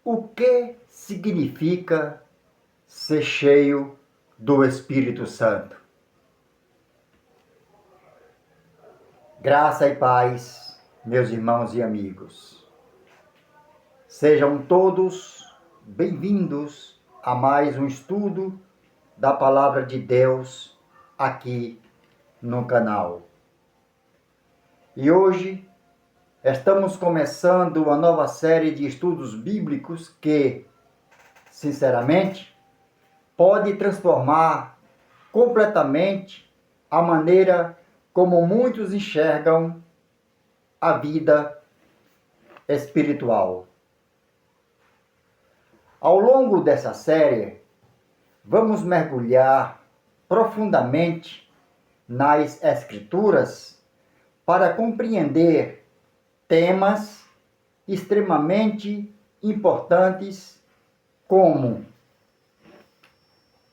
O que significa ser cheio do Espírito Santo? Graça e paz, meus irmãos e amigos. Sejam todos bem-vindos a mais um estudo da Palavra de Deus aqui no canal. E hoje estamos começando uma nova série de estudos bíblicos que, sinceramente, pode transformar completamente a maneira como muitos enxergam a vida espiritual. Ao longo dessa série, vamos mergulhar profundamente nas Escrituras para compreender temas extremamente importantes como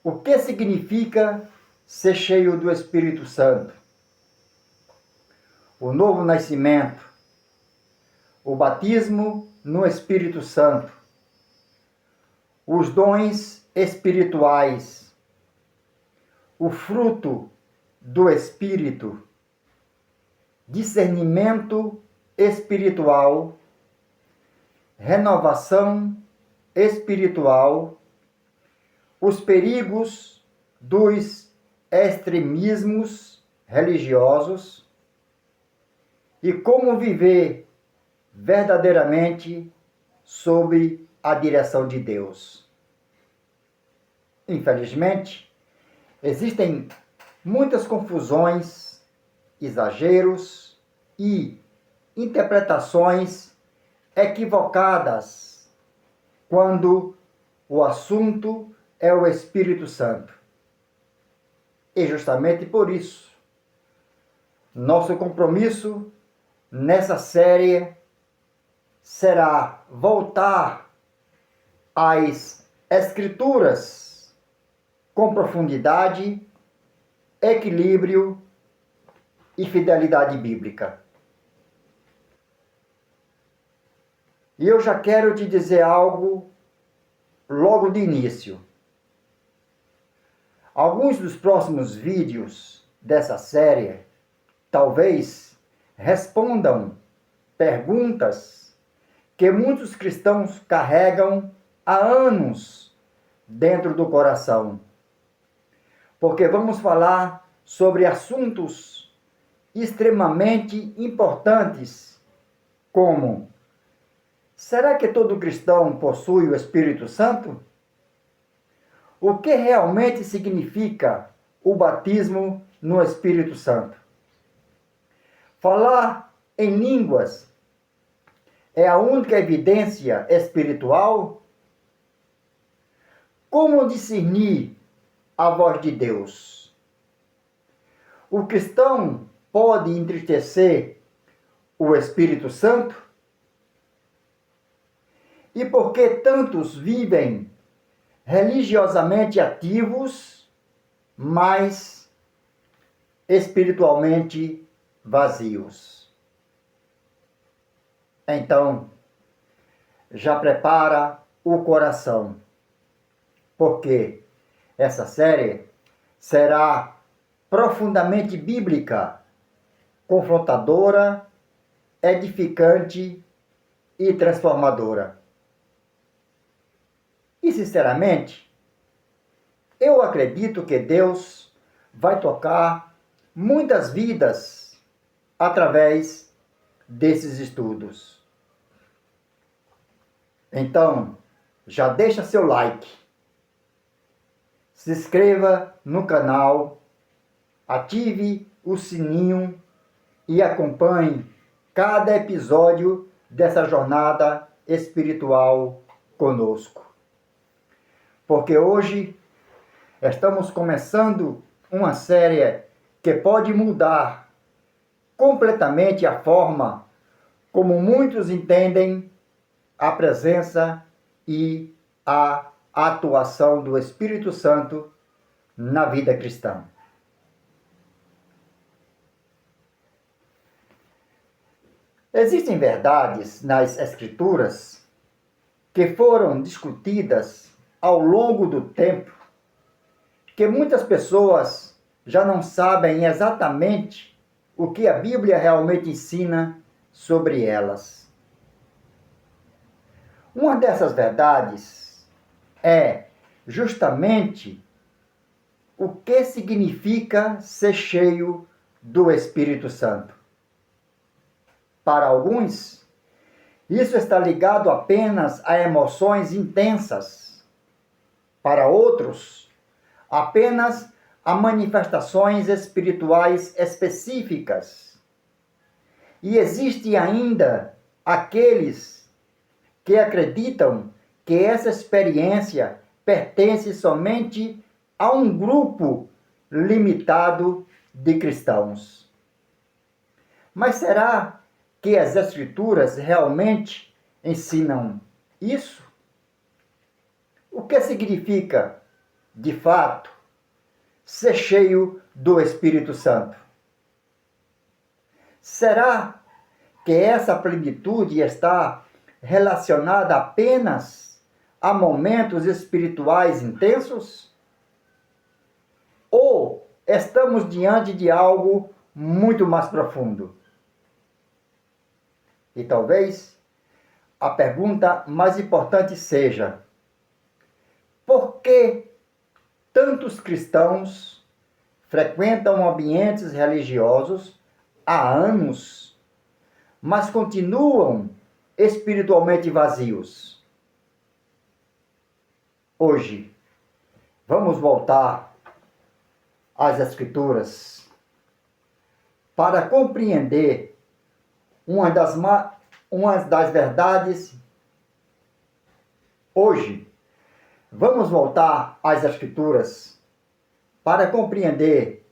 o que significa ser cheio do Espírito Santo, o novo nascimento, o batismo no Espírito Santo, os dons espirituais, o fruto do Espírito, discernimento espiritual, renovação espiritual, os perigos dos extremismos religiosos e como viver verdadeiramente sob a direção de Deus. Infelizmente, existem muitas confusões, exageros e interpretações equivocadas quando o assunto é o Espírito Santo. E justamente por isso, nosso compromisso nessa série será voltar às Escrituras com profundidade, equilíbrio e fidelidade bíblica. E eu já quero te dizer algo logo de início. Alguns dos próximos vídeos dessa série talvez respondam perguntas que muitos cristãos carregam há anos dentro do coração. Porque vamos falar sobre assuntos extremamente importantes, como: será que todo cristão possui o Espírito Santo? O que realmente significa o batismo no Espírito Santo? Falar em línguas é a única evidência espiritual? Como discernir a voz de Deus? O cristão pode entristecer o Espírito Santo? E por que tantos vivem religiosamente ativos, mas espiritualmente vazios? Então, já prepara o coração, porque essa série será profundamente bíblica, confrontadora, edificante e transformadora. E, sinceramente, eu acredito que Deus vai tocar muitas vidas através desses estudos. Então, já deixa seu like, se inscreva no canal, ative o sininho e acompanhe cada episódio dessa jornada espiritual conosco. Porque hoje estamos começando uma série que pode mudar completamente a forma como muitos entendem a presença e a atuação do Espírito Santo na vida cristã. Existem verdades nas Escrituras que foram discutidas ao longo do tempo, que muitas pessoas já não sabem exatamente o que a Bíblia realmente ensina sobre elas. Uma dessas verdades é justamente o que significa ser cheio do Espírito Santo. Para alguns, isso está ligado apenas a emoções intensas. Para outros, apenas a manifestações espirituais específicas. E existe ainda aqueles que acreditam que essa experiência pertence somente a um grupo limitado de cristãos. Mas será que as Escrituras realmente ensinam isso? O que significa, de fato, ser cheio do Espírito Santo? Será que essa plenitude está relacionada apenas a momentos espirituais intensos? Ou estamos diante de algo muito mais profundo? E talvez a pergunta mais importante seja: por que tantos cristãos frequentam ambientes religiosos há anos, mas continuam espiritualmente vazios? Hoje, vamos voltar às Escrituras para compreender uma das verdades. Hoje, vamos voltar às Escrituras para compreender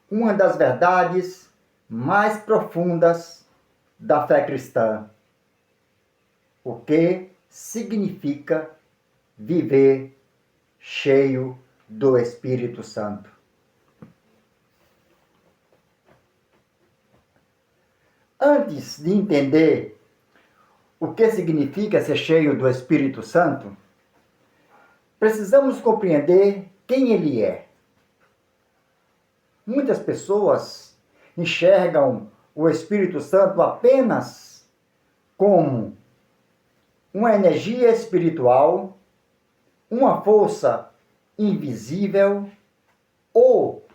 uma das verdades mais profundas da fé cristã. O que significa viver cheio do Espírito Santo? Antes de entender o que significa ser cheio do Espírito Santo, precisamos compreender quem ele é. Muitas pessoas enxergam o Espírito Santo apenas como uma energia espiritual, uma força invisível ou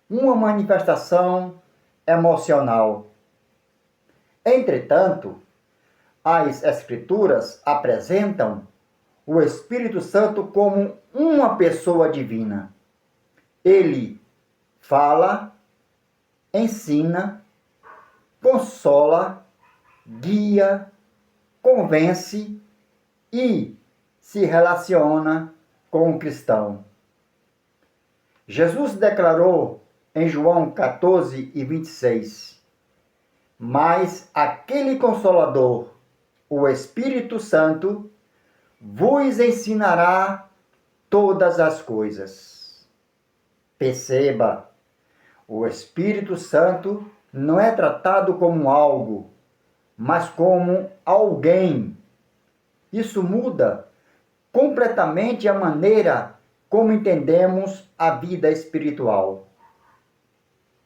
uma manifestação emocional. Entretanto, as Escrituras apresentam o Espírito Santo como uma pessoa divina. Ele fala, ensina, consola, guia, convence e se relaciona com o cristão. Jesus declarou em João 14:26: mas aquele Consolador, o Espírito Santo, vos ensinará todas as coisas. Perceba, o Espírito Santo não é tratado como algo, mas como alguém. Isso muda completamente a maneira como entendemos a vida espiritual.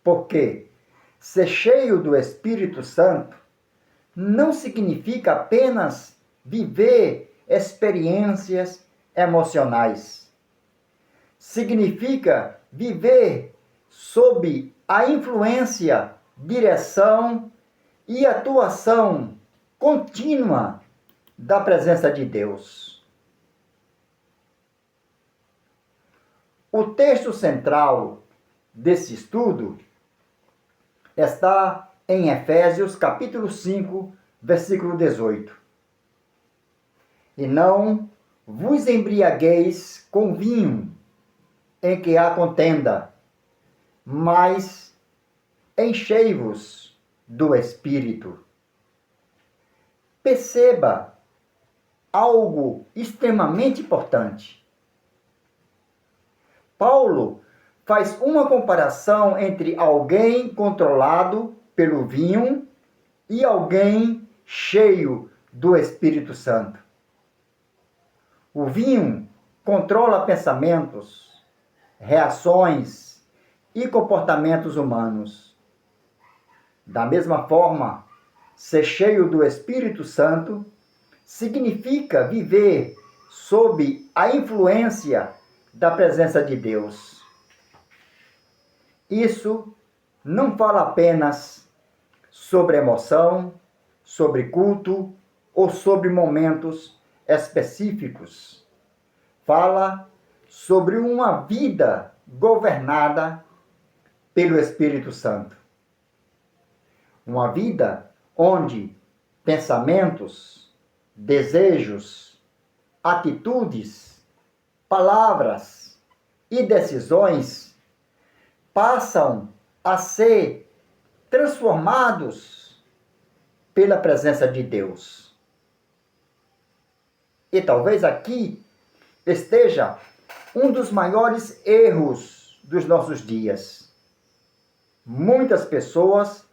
Por quê? Ser cheio do Espírito Santo não significa apenas viver experiências emocionais. Significa viver sob a influência, direção e atuação contínua da presença de Deus. O texto central desse estudo está em Efésios capítulo 5, versículo 18. E não vos embriagueis com vinho, em que há contenda, mas enchei-vos do Espírito. Perceba algo extremamente importante. Paulo faz uma comparação entre alguém controlado pelo vinho e alguém cheio do Espírito Santo. O vinho controla pensamentos, reações e comportamentos humanos. Da mesma forma, ser cheio do Espírito Santo significa viver sob a influência da presença de Deus. Isso não fala apenas sobre emoção, sobre culto ou sobre momentos específicos. Fala sobre uma vida governada pelo Espírito Santo. Uma vida onde pensamentos, desejos, atitudes, palavras e decisões passam a ser transformados pela presença de Deus. E talvez aqui esteja um dos maiores erros dos nossos dias. Muitas pessoas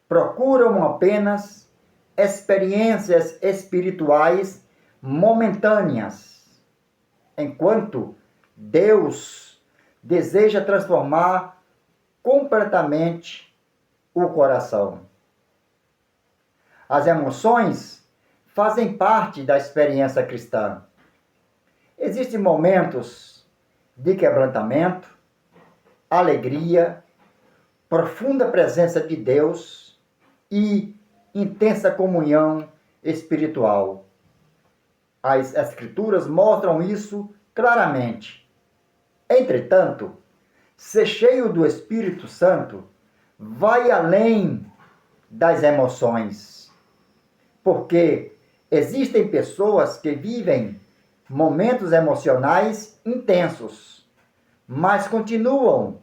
procuram apenas experiências espirituais momentâneas, enquanto Deus deseja transformar completamente o coração. As emoções fazem parte da experiência cristã. Existem momentos de quebrantamento, alegria, profunda presença de Deus e intensa comunhão espiritual. As Escrituras mostram isso claramente. Entretanto, ser cheio do Espírito Santo vai além das emoções, porque existem pessoas que vivem momentos emocionais intensos, mas continuam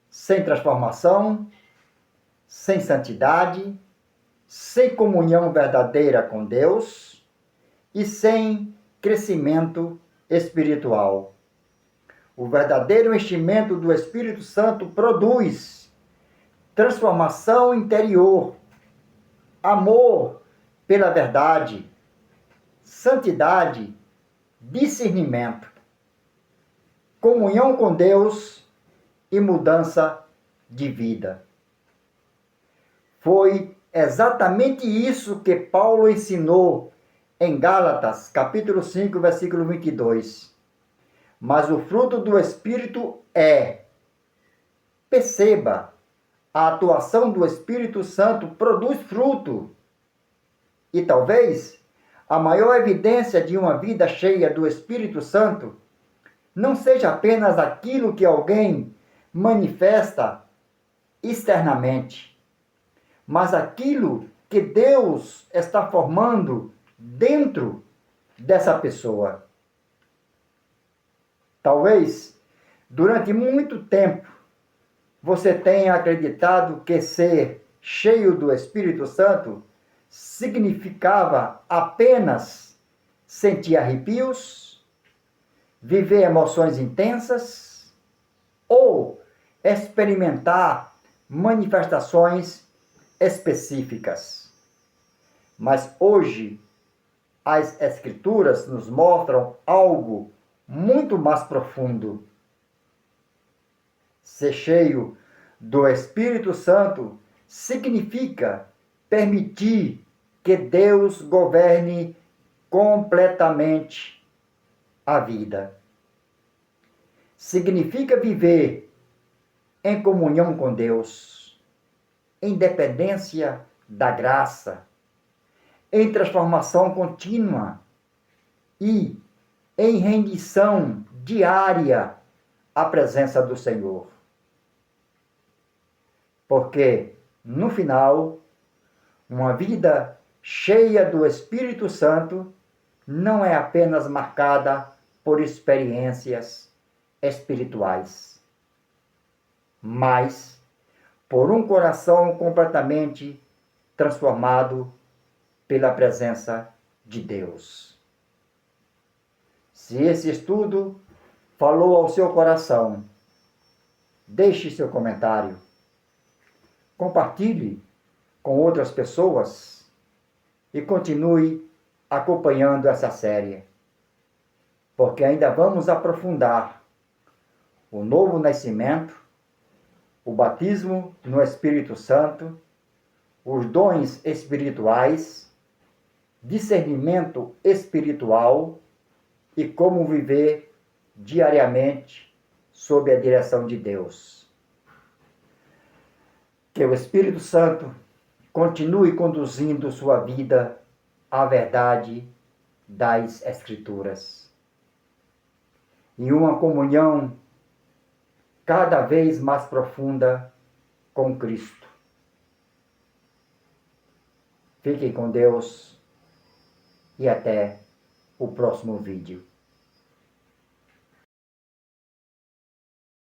sem transformação, sem santidade, sem comunhão verdadeira com Deus e sem crescimento espiritual. O verdadeiro enchimento do Espírito Santo produz transformação interior, amor pela verdade, santidade, discernimento, comunhão com Deus e mudança de vida. Foi exatamente isso que Paulo ensinou em Gálatas, capítulo 5, versículo 22. Mas o fruto do Espírito é. Perceba, a atuação do Espírito Santo produz fruto. E talvez a maior evidência de uma vida cheia do Espírito Santo não seja apenas aquilo que alguém manifesta externamente, mas aquilo que Deus está formando dentro dessa pessoa. Talvez, durante muito tempo, você tenha acreditado que ser cheio do Espírito Santo significava apenas sentir arrepios, viver emoções intensas ou experimentar manifestações específicas. Mas hoje, as Escrituras nos mostram algo muito mais profundo. Ser cheio do Espírito Santo significa permitir que Deus governe completamente a vida. Significa viver em comunhão com Deus, em dependência da graça, em transformação contínua e em rendição diária à presença do Senhor. Porque, no final, uma vida cheia do Espírito Santo não é apenas marcada por experiências espirituais, mas por um coração completamente transformado pela presença de Deus. Se esse estudo falou ao seu coração, deixe seu comentário, compartilhe com outras pessoas e continue acompanhando essa série. porque ainda vamos aprofundar o novo nascimento, o batismo no Espírito Santo, os dons espirituais, discernimento espiritual e como viver diariamente sob a direção de Deus. Que o Espírito Santo continue conduzindo sua vida à verdade das Escrituras. E uma comunhão cada vez mais profunda com Cristo. Fiquem com Deus e até o próximo vídeo.